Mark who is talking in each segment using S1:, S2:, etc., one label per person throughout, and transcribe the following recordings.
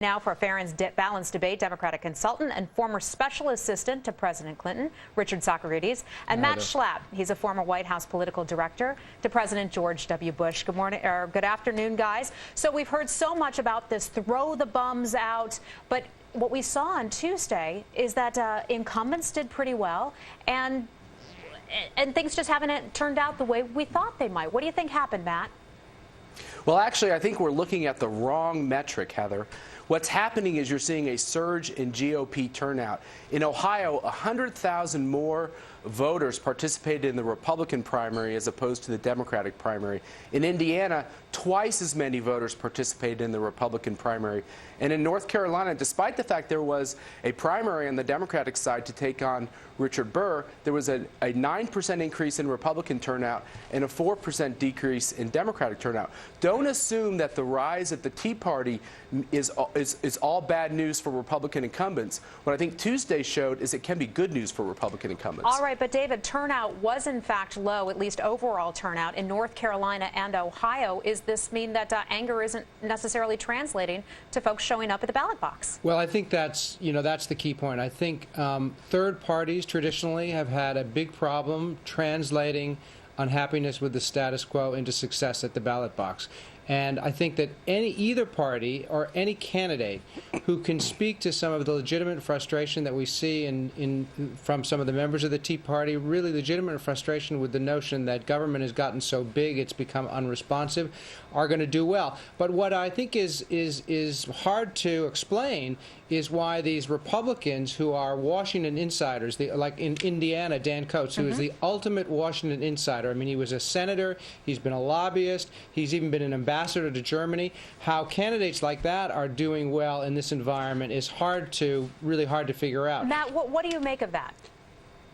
S1: Now for a fair and balanced debate, Democratic consultant and former special assistant to President Clinton, Richard Socarides, and Matt Schlapp. He's a former White House political director to President George W. Bush. Good morning, or good afternoon, guys. So we've heard so much about this throw the bums out, but what we saw on Tuesday is that incumbents did pretty well, and things just haven't turned out the way we thought they might. What do you think happened, Matt?
S2: Well, actually, I think we're looking at the wrong metric, Heather. What's happening is you're seeing a surge in GOP turnout. In Ohio, 100,000 more voters participated in the Republican primary as opposed to the Democratic primary. In Indiana, twice as many voters participated in the Republican primary. And in North Carolina, despite the fact there was a primary on the Democratic side to take on Richard Burr, there was a 9% increase in Republican turnout and a 4% decrease in Democratic turnout. Don't assume that the rise of the Tea Party is all bad news for Republican incumbents. What I think Tuesday showed is it can be good news for Republican incumbents.
S1: All right, but David, turnout was in fact low, at least overall turnout, in North Carolina and Ohio. Does this mean that anger isn't necessarily translating to folks showing up at the ballot box?
S3: Well, I think that's the key point. I think third parties traditionally have had a big problem translating unhappiness with the status quo into success at the ballot box. And I think that either party or any candidate who can speak to some of the legitimate frustration that we see from some of the members of the Tea Party, really legitimate frustration with the notion that government has gotten so big it's become unresponsive, are going to do well. But what I think is hard to explain is why these Republicans who are Washington insiders, like in Indiana, Dan Coats, who is the ultimate Washington insider. I mean, he was a senator, he's been a lobbyist, he's even been an ambassador to Germany. How candidates like that are doing well in this environment is really hard to figure out.
S1: Matt, what do you make of that?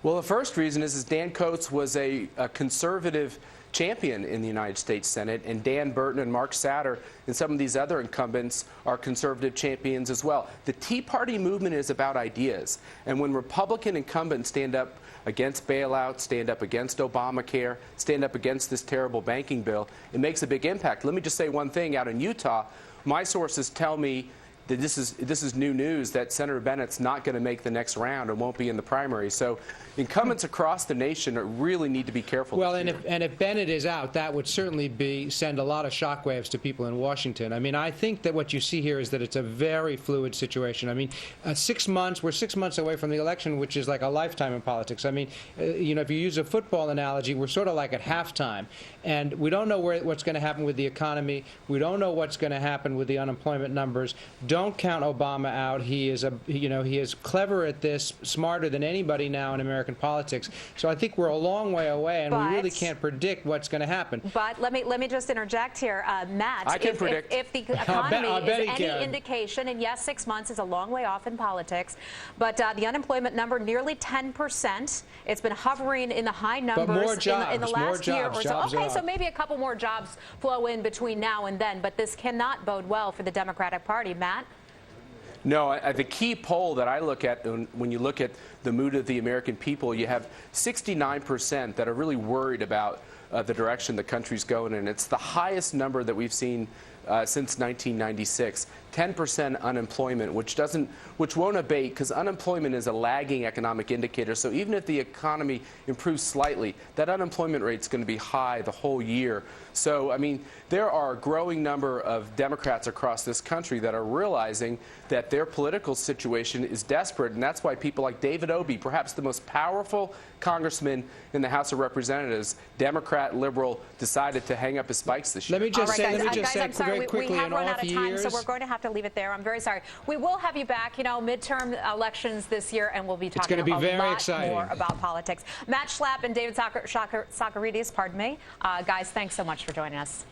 S2: Well, the first reason is Dan Coats was a conservative champion in the United States Senate, and Dan Burton and Mark Satter and some of these other incumbents are conservative champions as well. The Tea Party movement is about ideas, and when Republican incumbents stand up against bailouts, stand up against Obamacare, stand up against this terrible banking bill, it makes a big impact. Let me just say one thing out in Utah. My sources tell me that this is new news, that Senator Bennett's not going to make the next round and won't be in the primary. So incumbents across the nation really need to be careful.
S3: Well, and if Bennett is out, that would certainly send a lot of shockwaves to people in Washington. I mean, I think that what you see here is that it's a very fluid situation. I mean, we're 6 months away from the election, which is like a lifetime in politics. I mean, if you use a football analogy, we're sort of like at halftime, and we don't know what's going to happen with the economy. We don't know what's going to happen with the unemployment numbers. Don't count Obama out. He is clever at this, smarter than anybody now in American politics. So I think we're a long way away, and we really can't predict what's going to happen.
S1: But let me just interject here, Matt.
S2: I can predict.
S1: If the economy is any indication, and yes, 6 months is a long way off in politics, but the unemployment number nearly 10%. It's been hovering in the high numbers in the last year or so. Okay, so maybe a couple more jobs flow in between now and then, but this cannot bode well for the Democratic Party, Matt.
S2: No, the key poll that I look at, when you look at the mood of the American people, you have 69% that are really worried about the direction the country's going in. It's the highest number that we've seen since 1996. 10% unemployment, which won't abate because unemployment is a lagging economic indicator. So even if the economy improves slightly, that unemployment rate is going to be high the whole year. So, I mean, there are a growing number of Democrats across this country that are realizing that their political situation is desperate, and that's why people like David Obey, perhaps the most powerful congressman in the House of Representatives, Democrat, liberal, decided to hang up his spikes this year.
S3: Let me just say
S1: very quickly,
S3: in all
S1: out of time,
S3: years,
S1: so we're going to have to leave it there. I'm very sorry. We will have you back, midterm elections this year, and we'll be talking a lot more about politics. Matt Schlapp and David Socarides, pardon me. Guys, thanks so much for joining us.